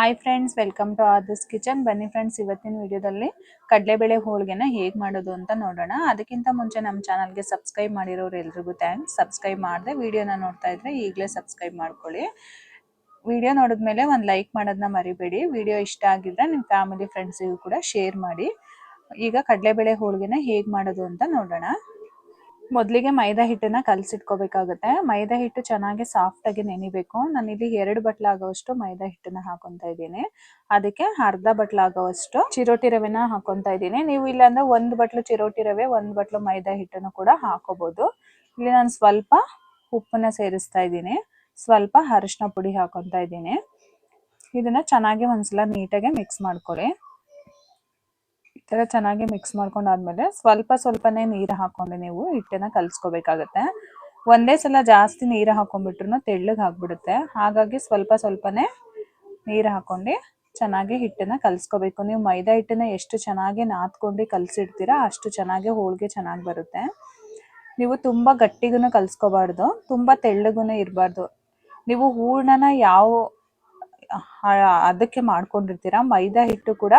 Hi friends, welcome to ಆದರ್ಸ್ kitchen. ಬನ್ನಿ friends, ಇವತ್ತಿನ ವಿಡಿಯೋದಲ್ಲಿ ಕಡಲೆಬೇಳೆ ಹೋಳಿಗೆನ ಹೇಗೆ ಮಾಡೋದು ಅಂತ ನೋಡೋಣ. ಅದಕ್ಕಿಂತ ಮುಂಚೆ ನಮ್ಮ ಚಾನಲ್ಗೆ ಸಬ್ಸ್ಕ್ರೈಬ್ ಮಾಡಿರೋರು ಎಲ್ರಿಗೂ ಥ್ಯಾಂಕ್ಸ್. ಸಬ್ಸ್ಕ್ರೈಬ್ ಮಾಡದೆ ವಿಡಿಯೋನ ನೋಡ್ತಾ ಇದ್ರೆ ಈಗಲೇ ಸಬ್ಸ್ಕ್ರೈಬ್ ಮಾಡ್ಕೊಳ್ಳಿ. ವಿಡಿಯೋ ನೋಡಿದ್ಮೇಲೆ ಒಂದು ಲೈಕ್ ಮಾಡೋದನ್ನ ಮರಿಬೇಡಿ. ವಿಡಿಯೋ ಇಷ್ಟ ಆಗಿದ್ರೆ ನಿಮ್ಮ ಫ್ಯಾಮಿಲಿ ಫ್ರೆಂಡ್ಸಿಗೂ ಕೂಡ ಶೇರ್ ಮಾಡಿ. ಈಗ ಕಡಲೆಬೇಳೆ ಹೋಳಿಗೆನ ಹೇಗೆ ಮಾಡೋದು ಅಂತ ನೋಡೋಣ. ಮೊದಲಿಗೆ ಮೈದಾ ಹಿಟ್ಟನ್ನ ಕಲಸಿಟ್ಕೋಬೇಕಾಗುತ್ತೆ. ಮೈದಾ ಹಿಟ್ಟು ಚೆನ್ನಾಗಿ ಸಾಫ್ಟ್ ಆಗಿ ನೆನಿಬೇಕು. ನಾನಿಲ್ಲಿ 2 ಬಟ್ಲಾಗುವಷ್ಟು ಮೈದಾ ಹಿಟ್ಟನ್ನ ಹಾಕೊಂತಾ ಇದ್ದೀನಿ. ಅದಕ್ಕೆ ಅರ್ಧ ಬಟ್ಲಾಗುವಷ್ಟು ಚಿರೋಟಿ ರವೆನ ಹಾಕೊಂತಾ ಇದ್ದೀನಿ. ನೀವು ಇಲ್ಲಾಂದ್ರೆ 1 ಬಟ್ಲು ಚಿರೋಟಿ ರವೆ, 1 ಬಟ್ಲು ಮೈದಾ ಹಿಟ್ಟನ್ನು ಕೂಡ ಹಾಕೋಬಹುದು. ಇಲ್ಲಿ ನಾನು ಸ್ವಲ್ಪ ಉಪ್ಪನ್ನ ಸೇರಿಸ್ತಾ ಇದ್ದೀನಿ, ಸ್ವಲ್ಪ ಅರಿಶಿನ ಪುಡಿ ಹಾಕೊಂತಾ ಇದ್ದೀನಿ. ಇದನ್ನ ಚೆನ್ನಾಗಿ ಒಂದ್ಸಲ ನೀಟಾಗಿ ಮಿಕ್ಸ್ ಮಾಡ್ಕೊಳ್ಳಿ. ಈ ಥರ ಚೆನ್ನಾಗಿ ಮಿಕ್ಸ್ ಮಾಡ್ಕೊಂಡಾದ್ಮೇಲೆ ಸ್ವಲ್ಪನೇ ನೀರು ಹಾಕೊಂಡು ನೀವು ಹಿಟ್ಟನ್ನ ಕಲಿಸ್ಕೋಬೇಕಾಗತ್ತೆ. ಒಂದೇ ಸಲ ಜಾಸ್ತಿ ನೀರು ಹಾಕೊಂಡ್ಬಿಟ್ರು ತೆಳ್ಳಗೆ ಆಗ್ಬಿಡುತ್ತೆ. ಹಾಗಾಗಿ ಸ್ವಲ್ಪನೇ ನೀರು ಹಾಕೊಂಡು ಚೆನ್ನಾಗಿ ಹಿಟ್ಟನ್ನ ಕಲಿಸ್ಕೋಬೇಕು. ನೀವು ಮೈದಾ ಹಿಟ್ಟನ್ನ ಎಷ್ಟು ಚೆನ್ನಾಗಿ ನಾದ್ಕೊಂಡು ಕಲಸಿಡ್ತೀರಾ ಅಷ್ಟು ಚೆನ್ನಾಗಿ ಹೋಳಿಗೆ ಚೆನ್ನಾಗಿ ಬರುತ್ತೆ. ನೀವು ತುಂಬ ಗಟ್ಟಿಗೂ ಕಲಿಸ್ಕೋಬಾರ್ದು, ತುಂಬ ತೆಳ್ಳಗೂ ಇರಬಾರ್ದು. ನೀವು ಹೂರ್ಣನ ಯಾವ ಅದಕ್ಕೆ ಮಾಡ್ಕೊಂಡಿರ್ತೀರಾ ಮೈದಾ ಹಿಟ್ಟು ಕೂಡ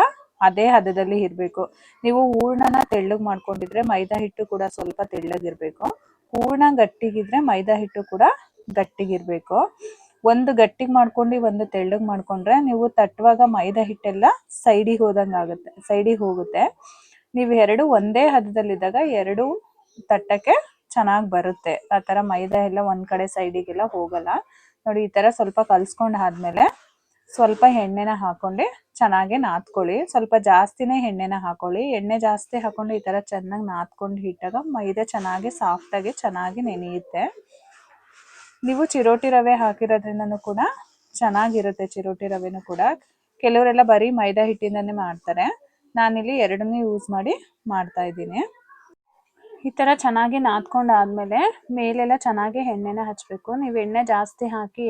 ಅದೇ ಹದದಲ್ಲಿ ಇರಬೇಕು. ನೀವು ಹೂರ್ಣನ ತೆಳ್ಳಗೆ ಮಾಡ್ಕೊಂಡಿದ್ರೆ ಮೈದಾ ಹಿಟ್ಟು ಕೂಡ ಸ್ವಲ್ಪ ತೆಳ್ಳಗಿರ್ಬೇಕು. ಹೂರ್ಣ ಗಟ್ಟಿಗಿದ್ರೆ ಮೈದಾ ಹಿಟ್ಟು ಕೂಡ ಗಟ್ಟಿಗಿರ್ಬೇಕು. ಒಂದು ಗಟ್ಟಿಗೆ ಮಾಡ್ಕೊಂಡು ಒಂದು ತೆಳ್ಳಗೆ ಮಾಡ್ಕೊಂಡ್ರೆ ನೀವು ತಟ್ಟುವಾಗ ಮೈದಾ ಹಿಟ್ಟೆಲ್ಲ ಸೈಡಿಗೆ ಹೋಗುತ್ತೆ. ನೀವು ಎರಡು ಒಂದೇ ಹದದಲ್ಲಿದ್ದಾಗ ಎರಡು ತಟ್ಟಕ್ಕೆ ಚೆನ್ನಾಗಿ ಬರುತ್ತೆ. ಆ ಥರ ಮೈದಾ ಎಲ್ಲ ಒಂದ್ ಕಡೆ ಸೈಡಿಗೆಲ್ಲ ಹೋಗಲ್ಲ. ನೋಡಿ, ಈ ಥರ ಸ್ವಲ್ಪ ಕಲ್ಸ್ಕೊಂಡು ಆದ್ಮೇಲೆ ಸ್ವಲ್ಪ ಎಣ್ಣೆನ ಹಾಕೊಂಡು ಚೆನ್ನಾಗಿ ನಾದ್ಕೊಳ್ಳಿ. ಸ್ವಲ್ಪ ಜಾಸ್ತಿನೇ ಎಣ್ಣೆನ ಹಾಕೊಳ್ಳಿ. ಎಣ್ಣೆ ಜಾಸ್ತಿ ಹಾಕೊಂಡು ಈ ಥರ ಚೆನ್ನಾಗಿ ನಾದ್ಕೊಂಡು ಇಟ್ಟಾಗ ಮೈದಾ ಚೆನ್ನಾಗಿ ಸಾಫ್ಟಾಗಿ ಚೆನ್ನಾಗಿ ನೆನೆಯುತ್ತೆ. ನೀವು ಚಿರೋಟಿ ರವೆ ಹಾಕಿರೋದ್ರಿಂದನೂ ಕೂಡ ಚೆನ್ನಾಗಿರುತ್ತೆ. ಚಿರೋಟಿ ರವೆನೂ ಕೂಡ ಕೆಲವರೆಲ್ಲ ಬರೀ ಮೈದಾ ಹಿಟ್ಟಿಂದನೇ ಮಾಡ್ತಾರೆ. ನಾನಿಲ್ಲಿ ಎರಡನ್ನೂ ಯೂಸ್ ಮಾಡಿ ಮಾಡ್ತಾ ಇದ್ದೀನಿ. ಈ ಥರ ಚೆನ್ನಾಗಿ ನಾದ್ಕೊಂಡಾದ್ಮೇಲೆ ಮೇಲೆಲ್ಲ ಚೆನ್ನಾಗಿ ಎಣ್ಣೆನ ಹಚ್ಚಬೇಕು. ನೀವು ಎಣ್ಣೆ ಜಾಸ್ತಿ ಹಾಕಿ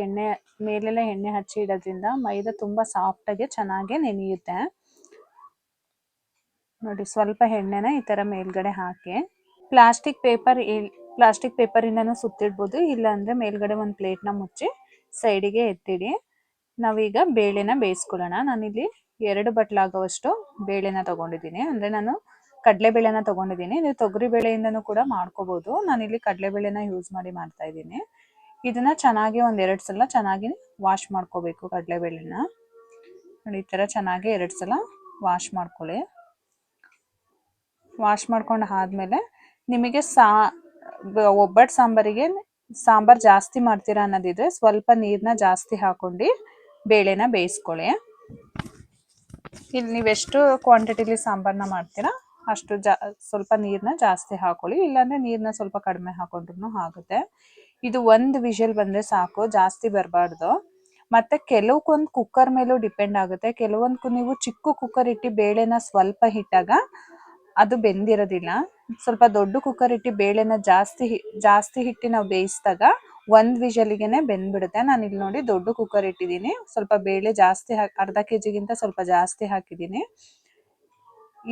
ಮೇಲೆಲ್ಲ ಎಣ್ಣೆ ಹಚ್ಚಿ ಇಡೋದ್ರಿಂದ ಮೈದಾ ತುಂಬ ಸಾಫ್ಟಾಗಿ ಚೆನ್ನಾಗಿ ನೆನೆಯುತ್ತೆ. ನೋಡಿ, ಸ್ವಲ್ಪ ಎಣ್ಣೆನ ಈ ಥರ ಮೇಲ್ಗಡೆ ಹಾಕಿ ಪ್ಲಾಸ್ಟಿಕ್ ಪೇಪರಿಂದನೂ ಸುತ್ತಿಡ್ಬೋದು. ಇಲ್ಲಾಂದರೆ ಮೇಲ್ಗಡೆ ಒಂದು ಪ್ಲೇಟ್ನ ಮುಚ್ಚಿ ಸೈಡಿಗೆ ಎತ್ತಿಡಿ. ನಾವೀಗ ಬೇಳೆನ ಬೇಯಿಸ್ಕೊಳ್ಳೋಣ. ನಾನಿಲ್ಲಿ 2 ಬಟ್ಲಾಗುವಷ್ಟು ಬೇಳೆನ ತೊಗೊಂಡಿದ್ದೀನಿ. ಅಂದರೆ ನಾನು ಕಡಲೆಬೇಳೆನ ತೊಗೊಂಡಿದ್ದೀನಿ. ನೀವು ತೊಗರಿ ಬೇಳೆಯಿಂದನೂ ಕೂಡ ಮಾಡ್ಕೋಬೋದು. ನಾನಿಲ್ಲಿ ಕಡಲೆಬೇಳೆನ ಯೂಸ್ ಮಾಡಿ ಮಾಡ್ತಾ ಇದ್ದೀನಿ. ಇದನ್ನ ಚೆನ್ನಾಗಿ 1-2 ಸಲ ಚೆನ್ನಾಗಿ ವಾಶ್ ಮಾಡ್ಕೋಬೇಕು. ಕಡಲೆಬೇಳೆನ ನೋಡಿ, ಈ ಥರ ಚೆನ್ನಾಗಿ 2 ಸಲ ವಾಶ್ ಮಾಡ್ಕೊಳ್ಳಿ. ವಾಶ್ ಮಾಡ್ಕೊಂಡು ಆದಮೇಲೆ ನಿಮಗೆ ಒಬ್ಬಟ್ಟು ಸಾಂಬಾರು ಜಾಸ್ತಿ ಮಾಡ್ತೀರಾ ಅನ್ನೋದಿದ್ರೆ ಸ್ವಲ್ಪ ನೀರನ್ನ ಜಾಸ್ತಿ ಹಾಕೊಂಡು ಬೇಳೆನ ಬೇಯಿಸ್ಕೊಳ್ಳಿ. ಇಲ್ಲಿ ನೀವೆಷ್ಟು ಕ್ವಾಂಟಿಟಿಲಿ ಸಾಂಬಾರನ್ನ ಮಾಡ್ತೀರಾ ಅಷ್ಟು ಸ್ವಲ್ಪ ನೀರನ್ನ ಜಾಸ್ತಿ ಹಾಕೊಳ್ಳಿ. ಇಲ್ಲಾಂದರೆ ನೀರನ್ನ ಸ್ವಲ್ಪ ಕಡಿಮೆ ಹಾಕೊಂಡ್ರೂ ಆಗುತ್ತೆ. ಇದು 1 ವಿಷಲ್ ಬಂದರೆ ಸಾಕು, ಜಾಸ್ತಿ ಬರಬಾರ್ದು. ಮತ್ತು ಕೆಲವಕ್ಕೊಂದು ಕುಕ್ಕರ್ ಮೇಲೂ ಡಿಪೆಂಡ್ ಆಗುತ್ತೆ. ಕೆಲವೊಂದು ನೀವು ಚಿಕ್ಕ ಕುಕ್ಕರ್ ಇಟ್ಟು ಬೇಳೆನ ಸ್ವಲ್ಪ ಇಟ್ಟಾಗ ಅದು ಬೆಂದಿರೋದಿಲ್ಲ. ಸ್ವಲ್ಪ ದೊಡ್ಡ ಕುಕ್ಕರ್ ಇಟ್ಟು ಬೇಳೆನ ಜಾಸ್ತಿ ಹಿಟ್ಟು ನಾವು ಬೇಯಿಸಿದಾಗ 1 ವಿಷಲಿಗೆ ಬೆಂದ್ಬಿಡುತ್ತೆ. ನಾನು ಇಲ್ಲಿ ನೋಡಿ ದೊಡ್ಡ ಕುಕ್ಕರ್ ಇಟ್ಟಿದ್ದೀನಿ. ಸ್ವಲ್ಪ ಬೇಳೆ ಜಾಸ್ತಿ ಅರ್ಧ ಕೆಜಿಗಿಂತ ಸ್ವಲ್ಪ ಜಾಸ್ತಿ ಹಾಕಿದ್ದೀನಿ.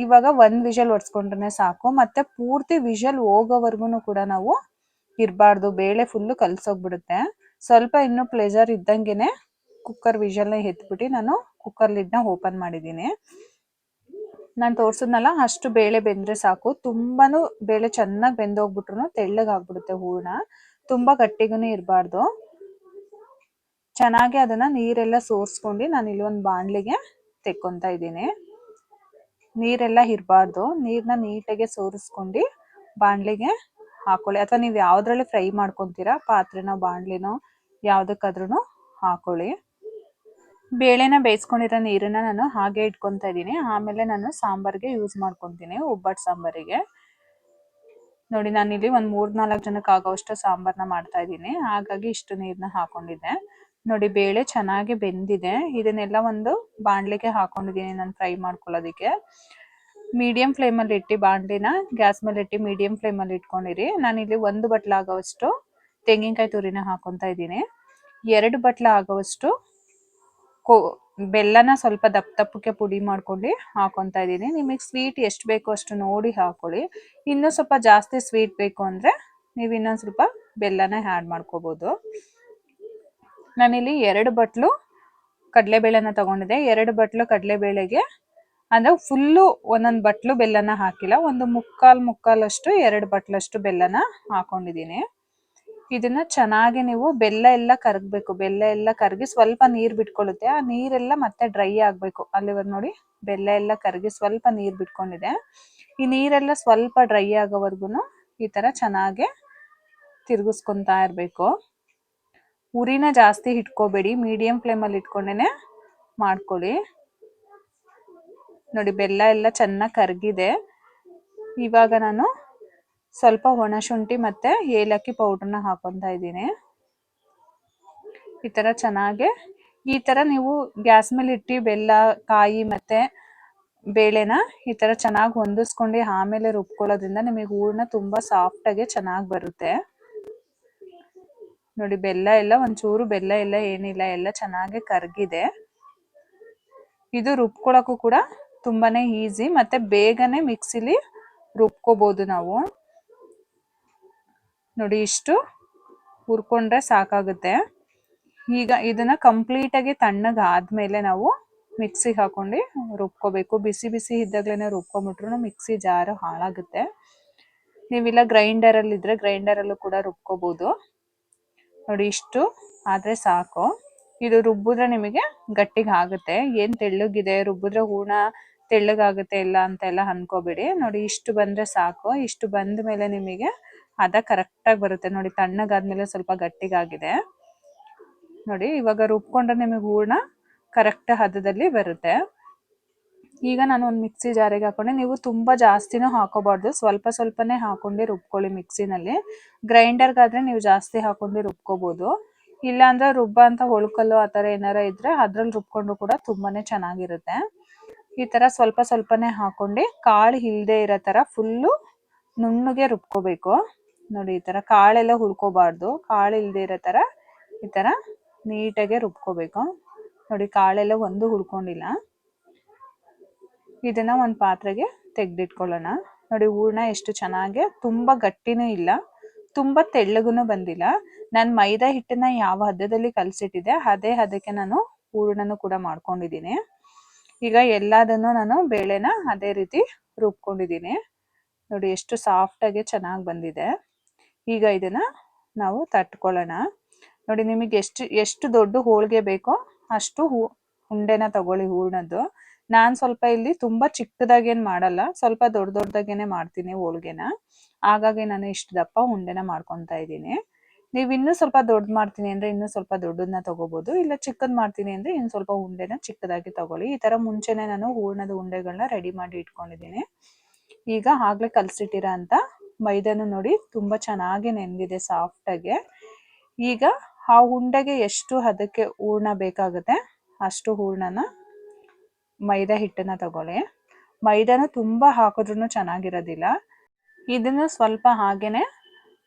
ಇವಾಗ 1 ವಿಷಲ್ ಹೊಡ್ಸ್ಕೊಂಡ್ರೆ ಸಾಕು. ಮತ್ತೆ ಪೂರ್ತಿ ವಿಷಲ್ ಹೋಗೋವರೆಗೂ ಕೂಡ ನಾವು ಇರಬಾರ್ದು. ಬೇಳೆ ಫುಲ್ಲು ಕಲಸೋಗ್ಬಿಡುತ್ತೆ. ಸ್ವಲ್ಪ ಇನ್ನೂ ಪ್ಲೆಜರ್ ಇದ್ದಂಗೆ ಕುಕ್ಕರ್ ವಿಷಲ್ನ ಎತ್ಬಿಟ್ಟು ನಾನು ಕುಕ್ಕರ್ ಲಿಡ್ನ ಓಪನ್ ಮಾಡಿದ್ದೀನಿ. ನಾನು ತೋರಿಸಿದ್ನಲ್ಲ ಅಷ್ಟು ಬೇಳೆ ಬೆಂದರೆ ಸಾಕು. ತುಂಬಾನು ಬೇಳೆ ಚೆನ್ನಾಗಿ ಬೆಂದೋಗ್ಬಿಟ್ರು ತೆಳ್ಳಗಾಗ್ಬಿಡುತ್ತೆ ಹೂರ್ಣ. ತುಂಬ ಗಟ್ಟಿಗೂ ಇರಬಾರ್ದು. ಚೆನ್ನಾಗಿ ಅದನ್ನು ನೀರೆಲ್ಲ ಸೋರಿಸ್ಕೊಂಡು ನಾನು ಇಲ್ಲಿ ಒಂದು ಬಾಣಲಿಗೆ ತೆಕ್ಕೊತಾ ಇದ್ದೀನಿ. ನೀರೆಲ್ಲ ಇರಬಾರ್ದು. ನೀರನ್ನ ನೀಟಾಗಿ ಸೋರಿಸ್ಕೊಂಡು ಬಾಣಲಿಗೆ ಹಾಕೊಳ್ಳಿ. ಅಥವಾ ನೀವು ಯಾವುದ್ರಲ್ಲಿ ಫ್ರೈ ಮಾಡ್ಕೊತೀರಾ, ಪಾತ್ರೆನೋ ಬಾಣಲಿನೋ ಯಾವುದಕ್ಕಾದ್ರೂ ಹಾಕೊಳ್ಳಿ. ಬೇಳೆನ ಬೇಯಿಸ್ಕೊಂಡಿರೋ ನೀರನ್ನು ನಾನು ಹಾಗೆ ಇಟ್ಕೊತಾ ಇದ್ದೀನಿ. ಆಮೇಲೆ ನಾನು ಸಾಂಬಾರಿಗೆ ಯೂಸ್ ಮಾಡ್ಕೊತೀನಿ, ಒಬ್ಬಟ್ಟು ಸಾಂಬಾರಿಗೆ. ನೋಡಿ, ನಾನಿಲ್ಲಿ ಒಂದು 3-4 ಜನಕ್ಕೆ ಆಗೋವಷ್ಟು ಸಾಂಬಾರನ್ನ ಮಾಡ್ತಾ ಇದ್ದೀನಿ. ಹಾಗಾಗಿ ಇಷ್ಟು ನೀರನ್ನ ಹಾಕೊಂಡಿದ್ದೆ. ನೋಡಿ, ಬೇಳೆ ಚೆನ್ನಾಗಿ ಬೆಂದಿದೆ. ಇದನ್ನೆಲ್ಲ ಒಂದು ಬಾಣಲಿಗೆ ಹಾಕೊಂಡಿದ್ದೀನಿ ನಾನು ಫ್ರೈ ಮಾಡ್ಕೊಳ್ಳೋದಕ್ಕೆ. ಮೀಡಿಯಂ ಫ್ಲೇಮಲ್ಲಿ ಇಟ್ಟು ಬಾಣಲಿನ ಗ್ಯಾಸ್ ಮೇಲೆ ಇಟ್ಟು ಮೀಡಿಯಂ ಫ್ಲೇಮಲ್ಲಿ ಇಟ್ಕೊಂಡಿರಿ. ನಾನಿಲ್ಲಿ 1 ಬಟ್ಲಾಗುವಷ್ಟು ತೆಂಗಿನಕಾಯಿ ತುರಿನ ಹಾಕೊತಾ ಇದ್ದೀನಿ. 2 ಬಟ್ಲ ಆಗುವಷ್ಟು ಬೆಲ್ಲನ ಸ್ವಲ್ಪ ದಪ್ಪಕ್ಕೆ ಪುಡಿ ಮಾಡ್ಕೊಂಡು ಹಾಕೊತಾ ಇದ್ದೀನಿ. ನಿಮಗೆ ಸ್ವೀಟ್ ಎಷ್ಟು ಬೇಕೋ ಅಷ್ಟು ನೋಡಿ ಹಾಕೊಳ್ಳಿ. ಇನ್ನೂ ಸ್ವಲ್ಪ ಜಾಸ್ತಿ ಸ್ವೀಟ್ ಬೇಕು ಅಂದರೆ ನೀವು ಇನ್ನೊಂದು ಸ್ವಲ್ಪ ಬೆಲ್ಲನ ಆ್ಯಡ್ ಮಾಡ್ಕೋಬೋದು. ನಾನಿಲ್ಲಿ 2 ಬಟ್ಲು ಕಡಲೆಬೇಳೆನ ತಗೊಂಡಿದ್ದೆ. 2 ಬಟ್ಲು ಕಡಲೆಬೇಳೆಗೆ ಅಂದ್ರೆ ಫುಲ್ಲು ಒಂದೊಂದು ಬಟ್ಲು ಬೆಲ್ಲನ ಹಾಕಿಲ್ಲ, ಒಂದು ಮುಕ್ಕಾಲಷ್ಟು 2 ಬಟ್ಲಷ್ಟು ಬೆಲ್ಲನ ಹಾಕೊಂಡಿದ್ದೀನಿ. ಇದನ್ನ ಚೆನ್ನಾಗಿ ನೀವು ಬೆಲ್ಲ ಎಲ್ಲ ಕರಗಬೇಕು, ಬೆಲ್ಲ ಎಲ್ಲ ಕರಗಿ ಸ್ವಲ್ಪ ನೀರು ಬಿಟ್ಕೊಳ್ಳುತ್ತೆ, ಆ ನೀರೆಲ್ಲ ಮತ್ತೆ ಡ್ರೈ ಆಗಬೇಕು. ಅಲ್ಲಿವರೆಗೆ ನೋಡಿ ಬೆಲ್ಲ ಎಲ್ಲ ಕರಗಿ ಸ್ವಲ್ಪ ನೀರು ಬಿಟ್ಕೊಂಡಿದೆ. ಈ ನೀರೆಲ್ಲ ಸ್ವಲ್ಪ ಡ್ರೈ ಆಗೋವರೆಗೂ ಈ ಥರ ಚೆನ್ನಾಗಿ ತಿರುಗಿಸ್ಕೊತಾ ಇರಬೇಕು. ಉರಿನ ಜಾಸ್ತಿ ಇಟ್ಕೋಬೇಡಿ, ಮೀಡಿಯಂ ಫ್ಲೇಮಲ್ಲಿ ಇಟ್ಕೊಂಡೇ ಮಾಡ್ಕೊಳ್ಳಿ. ನೋಡಿ ಬೆಲ್ಲ ಎಲ್ಲ ಚೆನ್ನಾಗಿ ಕರಗಿದೆ. ಇವಾಗ ನಾನು ಸ್ವಲ್ಪ ಒಣಶುಂಠಿ ಮತ್ತು ಏಲಕ್ಕಿ ಪೌಡ್ರನ್ನ ಹಾಕೊತಾ ಇದ್ದೀನಿ. ಈ ಥರ ಚೆನ್ನಾಗಿ ಈ ಥರ ನೀವು ಗ್ಯಾಸ್ ಮೇಲೆ ಇಟ್ಟು ಬೆಲ್ಲ, ಕಾಯಿ ಮತ್ತು ಬೇಳೆನ ಈ ಥರ ಚೆನ್ನಾಗಿ ಹೊಂದಿಸ್ಕೊಂಡು ಆಮೇಲೆ ರುಬ್ಕೊಳ್ಳೋದ್ರಿಂದ ನಿಮಗೆ ಹೂರ್ಣ ತುಂಬ ಸಾಫ್ಟಾಗಿ ಚೆನ್ನಾಗಿ ಬರುತ್ತೆ. ನೋಡಿ ಬೆಲ್ಲ ಎಲ್ಲ ಒಂಚೂರು ಬೆಲ್ಲ ಎಲ್ಲ ಏನಿಲ್ಲ, ಎಲ್ಲ ಚೆನ್ನಾಗಿ ಕರಗಿದೆ. ಇದು ರುಬ್ಕೊಳ್ಳೋಕ್ಕೂ ಕೂಡ ತುಂಬಾನೇ ಈಸಿ ಮತ್ತು ಬೇಗನೆ ಮಿಕ್ಸಿಲಿ ರುಬ್ಕೋಬೋದು ನಾವು. ನೋಡಿ ಇಷ್ಟು ಹುರ್ಕೊಂಡ್ರೆ ಸಾಕಾಗುತ್ತೆ. ಈಗ ಇದನ್ನ ಕಂಪ್ಲೀಟಾಗಿ ತಣ್ಣಗಾದ್ಮೇಲೆ ನಾವು ಮಿಕ್ಸಿಗೆ ಹಾಕೊಂಡು ರುಬ್ಕೋಬೇಕು. ಬಿಸಿ ಬಿಸಿ ಇದ್ದಾಗಲೇ ರುಬ್ಕೊಂಬಿಟ್ರು ಮಿಕ್ಸಿ ಜಾರು ಹಾಳಾಗುತ್ತೆ. ನೀವಿಲ್ಲ ಗ್ರೈಂಡರಲ್ಲಿ ಇದ್ರೆ ಗ್ರೈಂಡರಲ್ಲೂ ಕೂಡ ರುಬ್ಕೋಬೋದು. ನೋಡಿ ಇಷ್ಟು ಆದರೆ ಸಾಕು. ಇದು ರುಬ್ಬಿದ್ರೆ ನಿಮಗೆ ಗಟ್ಟಿಗೆ ಆಗುತ್ತೆ. ಏನು ತೆಳ್ಳಗಿದೆ ರುಬ್ಬಿದ್ರೆ ಹೂರ್ಣ ತೆಳ್ಳಗಾಗುತ್ತೆ ಇಲ್ಲ ಅಂತೆಲ್ಲ ಅನ್ಕೋಬೇಡಿ. ನೋಡಿ ಇಷ್ಟು ಬಂದರೆ ಸಾಕು. ಇಷ್ಟು ಬಂದ ಮೇಲೆ ನಿಮಗೆ ಹದ ಕರೆಕ್ಟಾಗಿ ಬರುತ್ತೆ. ನೋಡಿ ತಣ್ಣಗಾದ್ಮೇಲೆ ಸ್ವಲ್ಪ ಗಟ್ಟಿಗಾಗಿದೆ. ನೋಡಿ ಇವಾಗ ರುಬ್ಕೊಂಡ್ರೆ ನಿಮಗೆ ಹೂರ್ಣ ಕರೆಕ್ಟ್ ಹದದಲ್ಲಿ ಬರುತ್ತೆ. ಈಗ ನಾನು ಒಂದು ಮಿಕ್ಸಿ ಜಾರಿಗೆ ಹಾಕೊಂಡೆ. ನೀವು ತುಂಬ ಜಾಸ್ತಿನೂ ಹಾಕೋಬಾರ್ದು, ಸ್ವಲ್ಪ ಸ್ವಲ್ಪನೇ ಹಾಕೊಂಡು ರುಬ್ಕೊಳ್ಳಿ ಮಿಕ್ಸಿನಲ್ಲಿ. ಗ್ರೈಂಡರ್ಗಾದರೆ ನೀವು ಜಾಸ್ತಿ ಹಾಕೊಂಡು ರುಬ್ಕೋಬೋದು. ಇಲ್ಲಾಂದ್ರೆ ರುಬ್ಬ ಅಂತ ಹೊಳ್ಕಲ್ಲು ಆ ಥರ ಏನಾರ ಇದ್ದರೆ ಅದ್ರಲ್ಲಿ ರುಬ್ಕೊಂಡ್ರು ಕೂಡ ತುಂಬಾ ಚೆನ್ನಾಗಿರುತ್ತೆ. ಈ ಥರ ಸ್ವಲ್ಪ ಸ್ವಲ್ಪನೇ ಹಾಕೊಂಡು ಕಾಳು ಇಲ್ಲದೆ ಇರೋ ಥರ ಫುಲ್ಲು ನುಣ್ಣಗೆ ರುಬ್ಕೋಬೇಕು. ನೋಡಿ ಈ ಥರ ಕಾಳೆಲ್ಲ ಹುಳ್ಕೋಬಾರ್ದು, ಕಾಳು ಇಲ್ಲದೆ ಇರೋ ಥರ ಈ ಥರ ನೀಟಾಗೆ ರುಬ್ಕೋಬೇಕು. ನೋಡಿ ಕಾಳೆಲ್ಲ ಒಂದು ಹುಳ್ಕೊಂಡಿಲ್ಲ. ಇದನ್ನ ಒಂದು ಪಾತ್ರೆಗೆ ತೆಗೆದಿಟ್ಕೊಳ್ಳೋಣ. ನೋಡಿ ಹೂರ್ಣ ಎಷ್ಟು ಚೆನ್ನಾಗಿ ತುಂಬ ಗಟ್ಟಿನೂ ಇಲ್ಲ, ತುಂಬ ತೆಳ್ಳಗೂ ಬಂದಿಲ್ಲ. ನಾನು ಮೈದಾ ಹಿಟ್ಟನ್ನ ಯಾವ ಹದದಲ್ಲಿ ಕಲಸಿಟ್ಟಿದ್ದೆ ಅದೇ ಹದಕ್ಕೆ ನಾನು ಹೂರ್ಣನೂ ಕೂಡ ಮಾಡ್ಕೊಂಡಿದ್ದೀನಿ. ಈಗ ಎಲ್ಲದನ್ನು ನಾನು ಬೇಳೆನ ಅದೇ ರೀತಿ ರುಬ್ಕೊಂಡಿದ್ದೀನಿ. ನೋಡಿ ಎಷ್ಟು ಸಾಫ್ಟಾಗಿ ಚೆನ್ನಾಗಿ ಬಂದಿದೆ. ಈಗ ಇದನ್ನ ನಾವು ತಟ್ಕೊಳ್ಳೋಣ. ನೋಡಿ ನಿಮಗೆ ಎಷ್ಟು ದೊಡ್ಡ ಹೋಳಿಗೆ ಬೇಕೋ ಅಷ್ಟು ಉಂಡೆನ ತಗೊಳ್ಳಿ ಹೂರ್ಣದ್ದು. ನಾನು ಸ್ವಲ್ಪ ಇಲ್ಲಿ ತುಂಬ ಚಿಕ್ಕದಾಗೇನು ಮಾಡಲ್ಲ, ಸ್ವಲ್ಪ ದೊಡ್ಡದಾಗೇನೆ ಮಾಡ್ತೀನಿ ಹೋಳಿಗೆನ. ಹಾಗಾಗಿ ನಾನು ಇಷ್ಟು ದಪ್ಪ ಉಂಡೆನ ಮಾಡ್ಕೊತಾ ಇದ್ದೀನಿ. ನೀವು ಇನ್ನೂ ಸ್ವಲ್ಪ ದೊಡ್ಡ ಮಾಡ್ತೀನಿ ಅಂದರೆ ಇನ್ನೂ ಸ್ವಲ್ಪ ದೊಡ್ಡದನ್ನ ತಗೋಬೋದು, ಇಲ್ಲ ಚಿಕ್ಕದು ಮಾಡ್ತೀನಿ ಅಂದರೆ ಇನ್ನು ಸ್ವಲ್ಪ ಉಂಡೆನ ಚಿಕ್ಕದಾಗಿ ತಗೊಳ್ಳಿ. ಈ ಥರ ಮುಂಚೆನೇ ನಾನು ಹೂರ್ಣದ ಉಂಡೆಗಳನ್ನ ರೆಡಿ ಮಾಡಿ ಇಟ್ಕೊಂಡಿದ್ದೀನಿ. ಈಗ ಆಗಲೇ ಕಲಸಿಟ್ಟಿರೋ ಅಂತ ಮೈದಾನು ನೋಡಿ ತುಂಬ ಚೆನ್ನಾಗಿ ನೆಂದಿದೆ ಸಾಫ್ಟಾಗಿ. ಈಗ ಆ ಉಂಡೆಗೆ ಎಷ್ಟು ಹದಕ್ಕೆ ಹೂರ್ಣ ಬೇಕಾಗುತ್ತೆ ಅಷ್ಟು ಹೂರ್ಣನ ಮೈದಾ ಹಿಟ್ಟನ್ನ ತಗೊಳ್ಳಿ. ಮೈದಾನ ತುಂಬ ಹಾಕಿದ್ರೂ ಚೆನ್ನಾಗಿರೋದಿಲ್ಲ. ಇದನ್ನು ಸ್ವಲ್ಪ ಹಾಗೇನೆ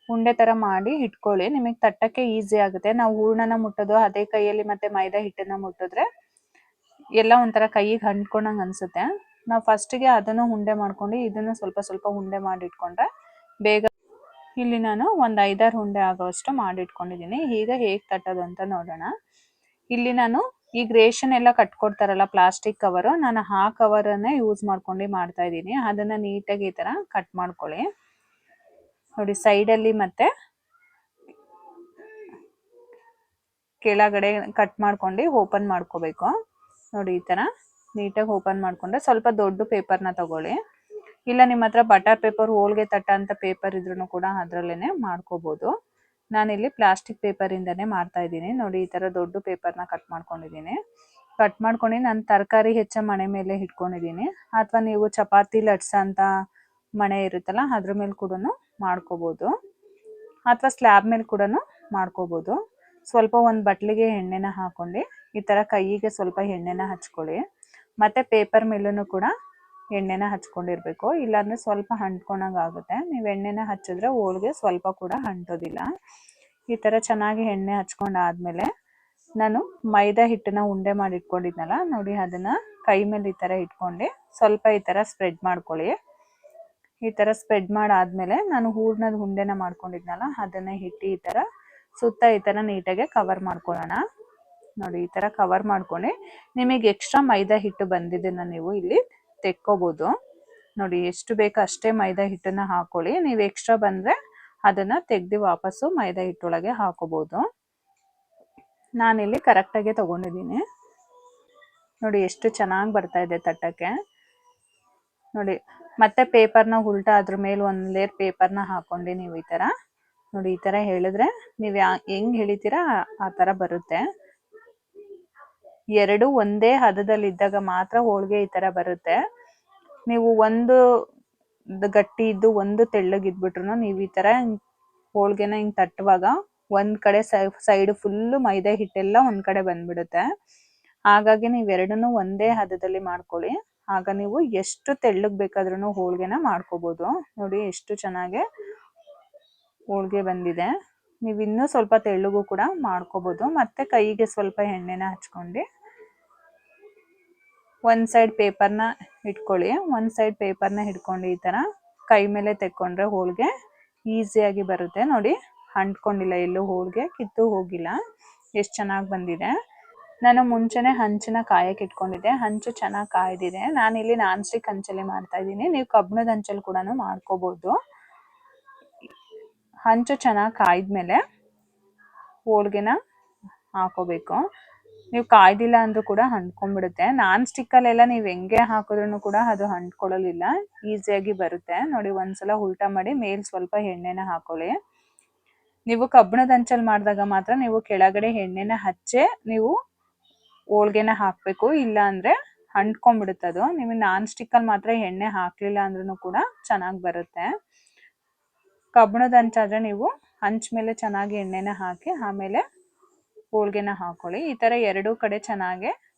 ಉಂಡೆ ಥರ ಮಾಡಿ ಇಟ್ಕೊಳ್ಳಿ, ನಿಮಗೆ ತಟ್ಟಕ್ಕೆ ಈಸಿ ಆಗುತ್ತೆ. ನಾವು ಹೂರ್ಣನ ಮುಟ್ಟೋದು ಅದೇ ಕೈಯಲ್ಲಿ ಮತ್ತೆ ಮೈದಾ ಹಿಟ್ಟನ್ನ ಮುಟ್ಟಿದ್ರೆ ಎಲ್ಲ ಒಂಥರ ಕೈಗೆ ಅಂಟ್ಕೊಂಡಂಗೆ ಅನಿಸುತ್ತೆ. ನಾವು ಫಸ್ಟಿಗೆ ಅದನ್ನು ಉಂಡೆ ಮಾಡ್ಕೊಂಡು ಇದನ್ನು ಸ್ವಲ್ಪ ಸ್ವಲ್ಪ ಉಂಡೆ ಮಾಡಿಟ್ಕೊಂಡ್ರೆ ಬೇಗ. ಇಲ್ಲಿ ನಾನು ಒಂದು 5-6 ಉಂಡೆ ಆಗೋಷ್ಟು ಮಾಡಿಟ್ಕೊಂಡಿದ್ದೀನಿ. ಈಗ ಹೇಗೆ ತಟ್ಟೋದು ಅಂತ ನೋಡೋಣ. ಇಲ್ಲಿ ನಾನು ಈಗ ರೇಷನ್ ಎಲ್ಲ ಕಟ್ಕೊಡ್ತಾರಲ್ಲ ಪ್ಲಾಸ್ಟಿಕ್ ಕವರು, ನಾನು ಆ ಕವರನ್ನೇ ಯೂಸ್ ಮಾಡ್ಕೊಂಡು ಮಾಡ್ತಾ ಇದ್ದೀನಿ. ಅದನ್ನು ನೀಟಾಗಿ ಈ ಥರ ಕಟ್ ಮಾಡ್ಕೊಳ್ಳಿ. ನೋಡಿ ಸೈಡಲ್ಲಿ ಮತ್ತೆ ಕೆಳಗಡೆ ಕಟ್ ಮಾಡ್ಕೊಂಡು ಓಪನ್ ಮಾಡ್ಕೋಬೇಕು. ನೋಡಿ ಈ ಥರ ನೀಟಾಗಿ ಓಪನ್ ಮಾಡಿಕೊಂಡ್ರೆ ಸ್ವಲ್ಪ ದೊಡ್ಡ ಪೇಪರ್ನ ತಗೊಳ್ಳಿ, ಇಲ್ಲ ನಿಮ್ಮ ಹತ್ರ ಬಟರ್ ಪೇಪರ್ ಹೋಳಿಗೆ ತಟ್ಟ ಅಂತ ಪೇಪರ್ ಇದ್ರೂ ಕೂಡ ಅದರಲ್ಲೇ ಮಾಡ್ಕೋಬೋದು. ನಾನಿಲ್ಲಿ ಪ್ಲಾಸ್ಟಿಕ್ ಪೇಪರಿಂದನೇ ಮಾಡ್ತಾ ಇದ್ದೀನಿ. ನೋಡಿ ಈ ಥರ ದೊಡ್ಡ ಪೇಪರ್ನ ಕಟ್ ಮಾಡ್ಕೊಂಡಿದ್ದೀನಿ. ಕಟ್ ಮಾಡ್ಕೊಂಡು ನಾನು ತರಕಾರಿ ಹೆಚ್ಚ ಮಣೆ ಮೇಲೆ ಇಟ್ಕೊಂಡಿದ್ದೀನಿ, ಅಥವಾ ನೀವು ಚಪಾತಿ ಲಟ್ಸೋಂಥ ಮಣೆ ಇರುತ್ತಲ್ಲ ಅದ್ರ ಮೇಲೆ ಕೂಡ ಮಾಡ್ಕೋಬೋದು, ಅಥವಾ ಸ್ಲ್ಯಾಬ್ ಮೇಲೆ ಕೂಡ ಮಾಡ್ಕೋಬೋದು. ಸ್ವಲ್ಪ ಒಂದು ಬಟ್ಲಿಗೆ ಎಣ್ಣೆನ ಹಾಕ್ಕೊಂಡು ಈ ಥರ ಕೈಗೆ ಸ್ವಲ್ಪ ಎಣ್ಣೆನ ಹಚ್ಕೊಳ್ಳಿ. ಮತ್ತು ಪೇಪರ್ ಮೇಲೂ ಕೂಡ ಎಣ್ಣೆನ ಹಚ್ಕೊಂಡಿರ್ಬೇಕು, ಇಲ್ಲಾಂದರೆ ಸ್ವಲ್ಪ ಅಂಟ್ಕೊಂಡಂಗೆ ಆಗುತ್ತೆ. ನೀವು ಎಣ್ಣೆನ ಹಚ್ಚಿದ್ರೆ ಹೋಳಿಗೆ ಸ್ವಲ್ಪ ಕೂಡ ಅಂಟೋದಿಲ್ಲ. ಈ ಥರ ಚೆನ್ನಾಗಿ ಎಣ್ಣೆ ಹಚ್ಕೊಂಡಾದ್ಮೇಲೆ ನಾನು ಮೈದಾ ಹಿಟ್ಟನ್ನ ಉಂಡೆ ಮಾಡಿ ಇಟ್ಕೊಂಡಿದ್ನಲ್ಲ, ನೋಡಿ ಅದನ್ನು ಕೈ ಮೇಲೆ ಈ ಥರ ಇಟ್ಕೊಂಡು ಸ್ವಲ್ಪ ಈ ಥರ ಸ್ಪ್ರೆಡ್ ಮಾಡ್ಕೊಳ್ಳಿ. ಈ ಥರ ಸ್ಪ್ರೆಡ್ ಮಾಡಾದ್ಮೇಲೆ ನಾನು ಹೂರ್ಣದ ಉಂಡೆನ ಮಾಡ್ಕೊಂಡಿದ್ನಲ್ಲ ಅದನ್ನೇ ಇಟ್ಟು ಈ ಥರ ಸುತ್ತ ಈ ಥರ ನೀಟಾಗಿ ಕವರ್ ಮಾಡ್ಕೊಳ್ಳೋಣ. ನೋಡಿ ಈ ತರ ಕವರ್ ಮಾಡ್ಕೊಂಡು ನಿಮಗೆ ಎಕ್ಸ್ಟ್ರಾ ಮೈದಾ ಹಿಟ್ಟು ಬಂದಿದ್ದನ್ನ ನೀವು ಇಲ್ಲಿ ತೆಕ್ಕೋಬಹುದು. ನೋಡಿ ಎಷ್ಟು ಬೇಕೋ ಅಷ್ಟೇ ಮೈದಾ ಹಿಟ್ಟನ್ನ ಹಾಕೊಳ್ಳಿ. ನೀವು ಎಕ್ಸ್ಟ್ರಾ ಬಂದ್ರೆ ಅದನ್ನ ತೆಗ್ದು ವಾಪಸ್ಸು ಮೈದಾ ಹಿಟ್ಟೊಳಗೆ ಹಾಕೋಬಹುದು. ನಾನಿಲ್ಲಿ ಕರೆಕ್ಟಾಗಿ ತಗೊಂಡಿದ್ದೀನಿ. ನೋಡಿ ಎಷ್ಟು ಚೆನ್ನಾಗಿ ಬರ್ತಾ ಇದೆ ತಟ್ಟಕ್ಕೆ. ನೋಡಿ ಮತ್ತೆ ಪೇಪರ್ನ ಉಲ್ಟಾ ಅದ್ರ ಮೇಲೆ ಒಂದು ಲೇಯರ್ ಪೇಪರ್ನ ಹಾಕೊಂಡು ನೀವು ಈ ತರ ನೋಡಿ ಈ ತರ ಹೇಳಿದ್ರೆ ನೀವು ಹೆಂಗ್ ಹೇಳಿತೀರಾ ಆ ತರ ಬರುತ್ತೆ. ಎರಡು ಒಂದೇ ಹದದಲ್ಲಿ ಇದ್ದಾಗ ಮಾತ್ರ ಹೋಳಿಗೆ ಈ ತರ ಬರುತ್ತೆ. ನೀವು ಒಂದು ಗಟ್ಟಿ ಇದ್ದು ಒಂದು ತೆಳ್ಳಗಿದ್ಬಿಟ್ರು ನೀವು ಈ ತರ ಹೋಳಿಗೆನ ಹಿಂಗ್ ತಟ್ಟುವಾಗ ಒಂದ್ ಕಡೆ ಸೈಡ್ ಫುಲ್ ಮೈದಾ ಹಿಟ್ಟೆಲ್ಲ ಒಂದ್ ಕಡೆ ಬಂದ್ಬಿಡುತ್ತೆ. ಹಾಗಾಗಿ ನೀವು ಎರಡನ್ನೂ ಒಂದೇ ಹದದಲ್ಲಿ ಮಾಡ್ಕೊಳ್ಳಿ. ಆಗ ನೀವು ಎಷ್ಟು ತೆಳ್ಳಗ್ ಬೇಕಾದ್ರೂ ಹೋಳಿಗೆನ ಮಾಡ್ಕೋಬಹುದು. ನೋಡಿ ಎಷ್ಟು ಚೆನ್ನಾಗಿ ಹೋಳಿಗೆ ಬಂದಿದೆ. ನೀವು ಇನ್ನೂ ಸ್ವಲ್ಪ ತೆಳ್ಳಗೂ ಕೂಡ ಮಾಡ್ಕೋಬಹುದು. ಮತ್ತೆ ಕೈಗೆ ಸ್ವಲ್ಪ ಎಣ್ಣೆನ ಹಚ್ಕೊಂಡು ಒಂದ್ ಸೈಡ್ ಪೇಪರ್ನ ಇಟ್ಕೊಳ್ಳಿ. ಒಂದ್ ಸೈಡ್ ಪೇಪರ್ನ ಹಿಡ್ಕೊಂಡು ಈ ತರ ಕೈ ಮೇಲೆ ತೆಕ್ಕೊಂಡ್ರೆ ಹೋಳಿಗೆ ಈಸಿಯಾಗಿ ಬರುತ್ತೆ. ನೋಡಿ ಅಂಟ್ಕೊಂಡಿಲ್ಲ, ಎಲ್ಲೂ ಹೋಳಿಗೆ ಕಿತ್ತು ಹೋಗಿಲ್ಲ. ಎಷ್ಟು ಚೆನ್ನಾಗಿ ಬಂದಿದೆ. ನಾನು ಮುಂಚೆನೆ ಹಂಚನ್ನ ಕಾಯಕ್ಕೆ ಇಟ್ಕೊಂಡಿದ್ದೆ. ಹಂಚು ಚೆನ್ನಾಗಿ ಕಾಯ್ದಿದೆ. ನಾನಿಲ್ಲಿ ನಾನ್ ಸ್ಟಿಕ್ ಹಂಚಲ್ಲಿ ಮಾಡ್ತಾ ಇದ್ದೀನಿ. ನೀವು ಕಬ್ಬಿಣದ ಹಂಚಲ್ಲಿ ಕೂಡ ಮಾಡ್ಕೋಬಹುದು. ಹಂಚು ಚೆನ್ನಾಗಿ ಕಾಯ್ದ್ಮೇಲೆ ಹೋಳಿಗೆನ ಹಾಕೋಬೇಕು. ನೀವು ಕಾಯ್ದಿಲ್ಲ ಅಂದ್ರೂ ಕೂಡ ಅಂಟ್ಕೊಂಡ್ಬಿಡುತ್ತೆ. ನಾನ್ ಸ್ಟಿಕ್ಕಲ್ಲೆಲ್ಲ ನೀವು ಹೆಂಗೆ ಹಾಕಿದ್ರು ಕೂಡ ಅದು ಅಂಟ್ಕೊಳ್ಳಲಿಲ್ಲ, ಈಸಿಯಾಗಿ ಬರುತ್ತೆ. ನೋಡಿ ಒಂದ್ಸಲ ಉಲ್ಟಾ ಮಾಡಿ ಮೇಲ್ ಸ್ವಲ್ಪ ಎಣ್ಣೆನ ಹಾಕೊಳ್ಳಿ. ನೀವು ಕಬ್ಬಿಣದ ಹಂಚಲ್ಲಿ ಮಾಡಿದಾಗ ಮಾತ್ರ ನೀವು ಕೆಳಗಡೆ ಎಣ್ಣೆನ ಹಚ್ಚೆ ನೀವು ಹೋಳಿಗೆನ ಹಾಕಬೇಕು, ಇಲ್ಲ ಅಂದ್ರೆ ಅಂಟ್ಕೊಂಡ್ಬಿಡುತ್ತದು. ನೀವು ನಾನ್ ಸ್ಟಿಕ್ಕಲ್ಲಿ ಮಾತ್ರ ಎಣ್ಣೆ ಹಾಕ್ಲಿಲ್ಲ ಅಂದ್ರೂ ಕೂಡ ಚೆನ್ನಾಗಿ ಬರುತ್ತೆ. ಕಬ್ಬಿಣದ ಹಂಚಾದ್ರೆ ನೀವು ಹಂಚ ಮೇಲೆ ಚೆನ್ನಾಗಿ ಎಣ್ಣೆನ ಹಾಕಿ ಆಮೇಲೆ ಹೋಳಿಗೆನ ಹಾಕೊಳ್ಳಿ. ಈ ತರ ಎರಡೂ ಕಡೆ ಚೆನ್ನಾಗಿ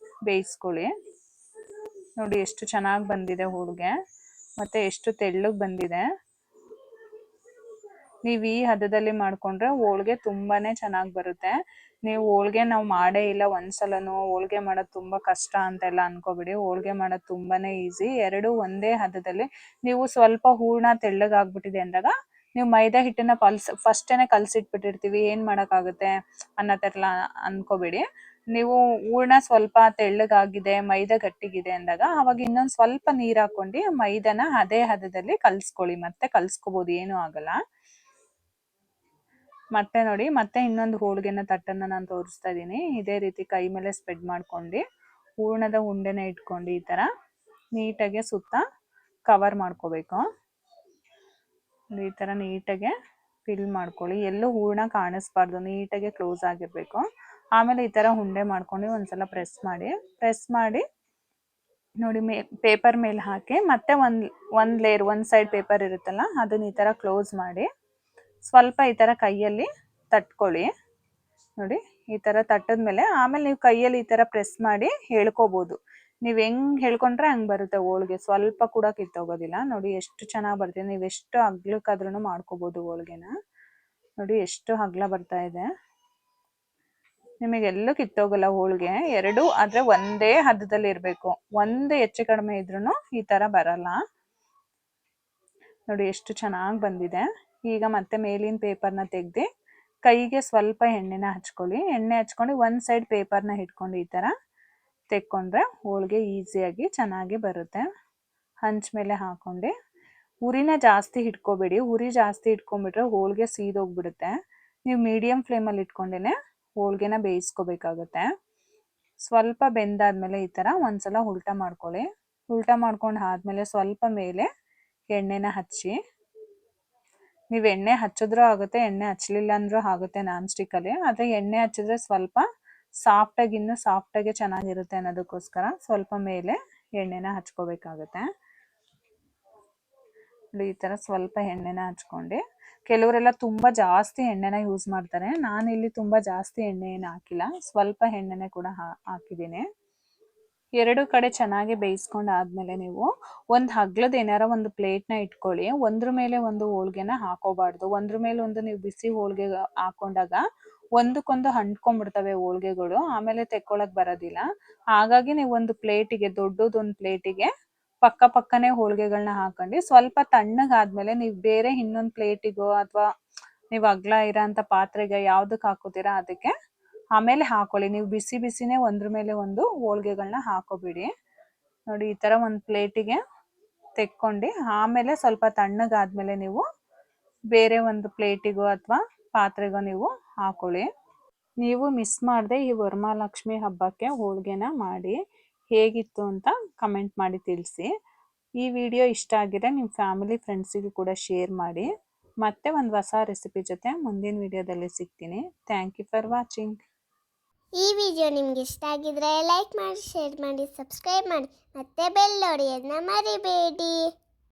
ಬೇಯಿಸ್ಕೊಳ್ಳಿ. ನೋಡಿ ಎಷ್ಟು ಚೆನ್ನಾಗಿ ಬಂದಿದೆ ಹೋಳಿಗೆ, ಮತ್ತೆ ಎಷ್ಟು ತೆಳ್ಳಗೆ ಬಂದಿದೆ. ನೀವು ಈ ಹದದಲ್ಲಿ ಮಾಡ್ಕೊಂಡ್ರೆ ಹೋಳಿಗೆ ತುಂಬಾನೇ ಚೆನ್ನಾಗಿ ಬರುತ್ತೆ. ನೀವು ಹೋಳಿಗೆ ನಾವು ಮಾಡೇ ಇಲ್ಲ ಒಂದ್ಸಲನೂ, ಹೋಳಿಗೆ ಮಾಡೋದು ತುಂಬಾ ಕಷ್ಟ ಅಂತೆಲ್ಲ ಅನ್ಕೋಬಿಡಿ. ಹೋಳಿಗೆ ಮಾಡೋದು ತುಂಬಾನೇ ಈಸಿ. ಎರಡು ಒಂದೇ ಹದದಲ್ಲಿ ನೀವು ಸ್ವಲ್ಪ ಹೂರ್ಣ ತೆಳ್ಳಗಾಗ್ಬಿಟ್ಟಿದೆ ಅಂದಾಗ ನೀವು ಮೈದಾ ಹಿಟ್ಟನ್ನ ಫಸ್ಟೇನೆ ಕಲ್ಸಿಟ್ಬಿಟ್ಟಿರ್ತೀವಿ, ಏನ್ ಮಾಡಕ್ಕಾಗುತ್ತೆ ಅನ್ನೋ ಥರ ಅನ್ಕೋಬೇಡಿ. ನೀವು ಹೂರ್ಣ ಸ್ವಲ್ಪ ತೆಳ್ಳಗಾಗಿದೆ, ಮೈದಾ ಗಟ್ಟಿಗಿದೆ ಅಂದಾಗ ಅವಾಗ ಇನ್ನೊಂದು ಸ್ವಲ್ಪ ನೀರ್ ಹಾಕೊಂಡು ಮೈದಾನ ಅದೇ ಹದದಲ್ಲಿ ಕಲ್ಸ್ಕೊಳ್ಳಿ. ಮತ್ತೆ ಕಲ್ಸ್ಕೋಬಹುದು, ಏನೂ ಆಗಲ್ಲ. ಮತ್ತೆ ನೋಡಿ ಮತ್ತೆ ಇನ್ನೊಂದು ಹೋಳಿಗೆನ ತಟ್ಟನ್ನ ನಾನು ತೋರಿಸ್ತಾ ಇದ್ದೀನಿ. ಇದೇ ರೀತಿ ಕೈ ಮೇಲೆ ಸ್ಪ್ರೆಡ್ ಮಾಡ್ಕೊಂಡು ಹೂರ್ಣದ ಉಂಡೆನ ಇಟ್ಕೊಂಡು ಈ ತರ ನೀಟಾಗಿ ಸುತ್ತ ಕವರ್ ಮಾಡ್ಕೋಬೇಕು. ಈ ತರ ನೀಟಾಗಿ ಫಿಲ್ ಮಾಡ್ಕೊಳ್ಳಿ. ಎಲ್ಲೂ ಹೂರ್ಣ ಕಾಣಿಸ್ಬಾರ್ದು, ನೀಟಾಗಿ ಕ್ಲೋಸ್ ಆಗಿರ್ಬೇಕು. ಆಮೇಲೆ ಈ ತರ ಉಂಡೆ ಮಾಡ್ಕೊಂಡು ಒಂದ್ಸಲ ಪ್ರೆಸ್ ಮಾಡಿ ನೋಡಿ ಪೇಪರ್ ಮೇಲೆ ಹಾಕಿ ಮತ್ತೆ ಒಂದ್ ಲೇಯರ್ ಒಂದ್ ಸೈಡ್ ಪೇಪರ್ ಇರುತ್ತಲ್ಲ ಅದನ್ನ ಈ ತರ ಕ್ಲೋಸ್ ಮಾಡಿ ಸ್ವಲ್ಪ ಈ ತರ ಕೈಯಲ್ಲಿ ತಟ್ಕೊಳ್ಳಿ. ನೋಡಿ ಈ ತರ ತಟ್ಟದ್ಮೇಲೆ ಆಮೇಲೆ ನೀವು ಕೈಯಲ್ಲಿ ಈ ತರ ಪ್ರೆಸ್ ಮಾಡಿ ಹೇಳ್ಕೋಬಹುದು. ನೀವ್ ಹೆಂಗ್ ಹೇಳ್ಕೊಂಡ್ರೆ ಹಂಗ್ ಬರುತ್ತೆ ಹೋಳಿಗೆ, ಸ್ವಲ್ಪ ಕೂಡ ಕಿತ್ತೋಗೋದಿಲ್ಲ. ನೋಡಿ ಎಷ್ಟು ಚೆನ್ನಾಗಿ ಬರ್ತಿದೆ. ನೀವು ಎಷ್ಟು ಅಗ್ಲಕ್ಕಾದ್ರೂ ಮಾಡ್ಕೋಬಹುದು ಹೋಳಿಗೆನ. ನೋಡಿ ಎಷ್ಟು ಅಗ್ಲ ಬರ್ತಾ ಇದೆ. ನಿಮಗೆಲ್ಲೂ ಕಿತ್ತೋಗಲ್ಲ ಹೋಳಿಗೆ. ಎರಡು ಆದ್ರೆ ಒಂದೇ ಹದದಲ್ಲಿ ಇರ್ಬೇಕು, ಒಂದು ಹೆಚ್ಚು ಕಡಿಮೆ ಇದ್ರೂ ಈ ತರ ಬರಲ್ಲ. ನೋಡಿ ಎಷ್ಟು ಚೆನ್ನಾಗಿ ಬಂದಿದೆ. ಈಗ ಮತ್ತೆ ಮೇಲಿನ ಪೇಪರ್ನ ತೆಗ್ದು ಕೈಗೆ ಸ್ವಲ್ಪ ಎಣ್ಣೆನ ಹಚ್ಕೊಳ್ಳಿ. ಎಣ್ಣೆ ಹಚ್ಕೊಂಡು ಒಂದ್ ಸೈಡ್ ಪೇಪರ್ನ ಇಟ್ಕೊಂಡು ಈ ತರ ತೆಕ್ಕೊಂಡ್ರೆ ಹೋಳಿಗೆ ಈಸಿಯಾಗಿ ಚೆನ್ನಾಗಿ ಬರುತ್ತೆ. ಹಂಚ್ ಮೇಲೆ ಹಾಕೊಂಡು ಉರಿನ ಜಾಸ್ತಿ ಇಟ್ಕೋಬೇಡಿ. ಉರಿ ಜಾಸ್ತಿ ಇಟ್ಕೊಂಡ್ಬಿಟ್ರೆ ಹೋಳಿಗೆ ಸೀದೋಗ್ಬಿಡುತ್ತೆ. ನೀವು ಮೀಡಿಯಂ ಫ್ಲೇಮಲ್ಲಿ ಇಟ್ಕೊಂಡೇನೆ ಹೋಳಿಗೆನ ಬೇಯಿಸ್ಕೋಬೇಕಾಗುತ್ತೆ. ಸ್ವಲ್ಪ ಬೆಂದಾದ್ಮೇಲೆ ಈ ತರ ಒಂದ್ಸಲ ಉಲ್ಟಾ ಮಾಡ್ಕೊಳ್ಳಿ. ಉಲ್ಟಾ ಮಾಡ್ಕೊಂಡು ಆದ್ಮೇಲೆ ಸ್ವಲ್ಪ ಮೇಲೆ ಎಣ್ಣೆನ ಹಚ್ಚಿ. ನೀವು ಎಣ್ಣೆ ಹಚ್ಚಿದ್ರೂ ಆಗುತ್ತೆ, ಎಣ್ಣೆ ಹಚ್ಚಲಿಲ್ಲ ಅಂದ್ರೂ ಆಗುತ್ತೆ ನಾನ್ ಸ್ಟಿಕ್ಕಲ್ಲಿ. ಆದರೆ ಎಣ್ಣೆ ಹಚ್ಚಿದ್ರೆ ಸ್ವಲ್ಪ ಸಾಫ್ಟಾಗಿ ಇನ್ನೂ ಸಾಫ್ಟಾಗಿ ಚೆನ್ನಾಗಿರುತ್ತೆ ಅನ್ನೋದಕ್ಕೋಸ್ಕರ ಸ್ವಲ್ಪ ಮೇಲೆ ಎಣ್ಣೆನ ಹಚ್ಕೋಬೇಕಾಗುತ್ತೆ. ಈ ಥರ ಸ್ವಲ್ಪ ಎಣ್ಣೆನ ಹಚ್ಕೊಂಡು ಕೆಲವರೆಲ್ಲ ತುಂಬ ಜಾಸ್ತಿ ಎಣ್ಣೆನ ಯೂಸ್ ಮಾಡ್ತಾರೆ. ನಾನಿಲ್ಲಿ ತುಂಬ ಜಾಸ್ತಿ ಎಣ್ಣೆ ಏನು ಹಾಕಿಲ್ಲ, ಸ್ವಲ್ಪ ಎಣ್ಣೆನೆ ಕೂಡ ಹಾಕಿದ್ದೀನಿ. ಎರಡು ಕಡೆ ಚೆನ್ನಾಗಿ ಬೇಯಿಸ್ಕೊಂಡು ಆದ್ಮೇಲೆ ನೀವು ಒಂದು ಅಗ್ಲದ ಏನಾರ ಒಂದು ಪ್ಲೇಟ್ನ ಇಟ್ಕೊಳ್ಳಿ. ಒಂದ್ರ ಮೇಲೆ ಒಂದು ಹೋಳಿಗೆನ ಹಾಕೋಬಾರ್ದು. ಒಂದ್ರ ಮೇಲೆ ಒಂದು ನೀವು ಬಿಸಿ ಹೋಳಿಗೆ ಹಾಕೊಂಡಾಗ ಒಂದಕ್ಕೊಂದು ಅಂಟ್ಕೊಂಡ್ಬಿಡ್ತವೆ ಹೋಳಿಗೆಗಳು, ಆಮೇಲೆ ತೆಕ್ಕೊಳಕ್ ಬರೋದಿಲ್ಲ. ಹಾಗಾಗಿ ನೀವು ಒಂದು ಪ್ಲೇಟಿಗೆ ದೊಡ್ಡದೊಂದು ಪ್ಲೇಟಿಗೆ ಪಕ್ಕ ಪಕ್ಕನೆ ಹೋಳಿಗೆಗಳನ್ನ ಹಾಕೊಂಡು ಸ್ವಲ್ಪ ತಣ್ಣಗಾದ್ಮೇಲೆ ನೀವು ಬೇರೆ ಇನ್ನೊಂದು ಪ್ಲೇಟಿಗೋ ಅಥವಾ ನೀವು ಅಗ್ಲ ಇರೋಂಥ ಪಾತ್ರೆಗೆ ಯಾವ್ದಕ್ಕೆ ಹಾಕೋತೀರಾ ಅದಕ್ಕೆ ಆಮೇಲೆ ಹಾಕೊಳ್ಳಿ. ನೀವು ಬಿಸಿ ಬಿಸಿನೇ ಒಂದ್ರ ಮೇಲೆ ಒಂದು ಹೋಳಿಗೆಗಳನ್ನ ಹಾಕೋಬಿಡಿ. ನೋಡಿ ಈ ಥರ ಒಂದು ಪ್ಲೇಟಿಗೆ ತೆಕ್ಕೊಂಡು ಆಮೇಲೆ ಸ್ವಲ್ಪ ತಣ್ಣಗಾದ್ಮೇಲೆ ನೀವು ಬೇರೆ ಒಂದು ಪ್ಲೇಟಿಗೋ ಅಥವಾ ಪಾತ್ರೆಗೋ ನೀವು ಹಾಕೊಳ್ಳಿ. ನೀವು ಮಿಸ್ ಮಾಡದೆ ಈ ವರಮಹಾಲಕ್ಷ್ಮಿ ಹಬ್ಬಕ್ಕೆ ಹೋಳಿಗೆನ ಮಾಡಿ ಹೇಗಿತ್ತು ಅಂತ ಕಮೆಂಟ್ ಮಾಡಿ ತಿಳಿಸಿ. ಈ ವಿಡಿಯೋ ಇಷ್ಟ ಆಗಿದ್ರೆ ನಿಮ್ಮ ಫ್ಯಾಮಿಲಿ ಫ್ರೆಂಡ್ಸಿಗೂ ಕೂಡ ಶೇರ್ ಮಾಡಿ. ಮತ್ತೆ ಒಂದು ಹೊಸ ರೆಸಿಪಿ ಜೊತೆ ಮುಂದಿನ ವಿಡಿಯೋದಲ್ಲಿ ಸಿಗ್ತೀನಿ. Thank you for watching. ಈ ವಿಡಿಯೋ ನಿಮ್ಗೆ ಇಷ್ಟ ಆಗಿದ್ರೆ ಲೈಕ್ ಮಾಡಿ, ಶೇರ್ ಮಾಡಿ, ಸಬ್ಸ್ಕ್ರೈಬ್ ಮಾಡಿ, ಮತ್ತೆ ಬೆಲ್ ಹೊಡೆಯೋದನ್ನ ಮರಿಬೇಡಿ.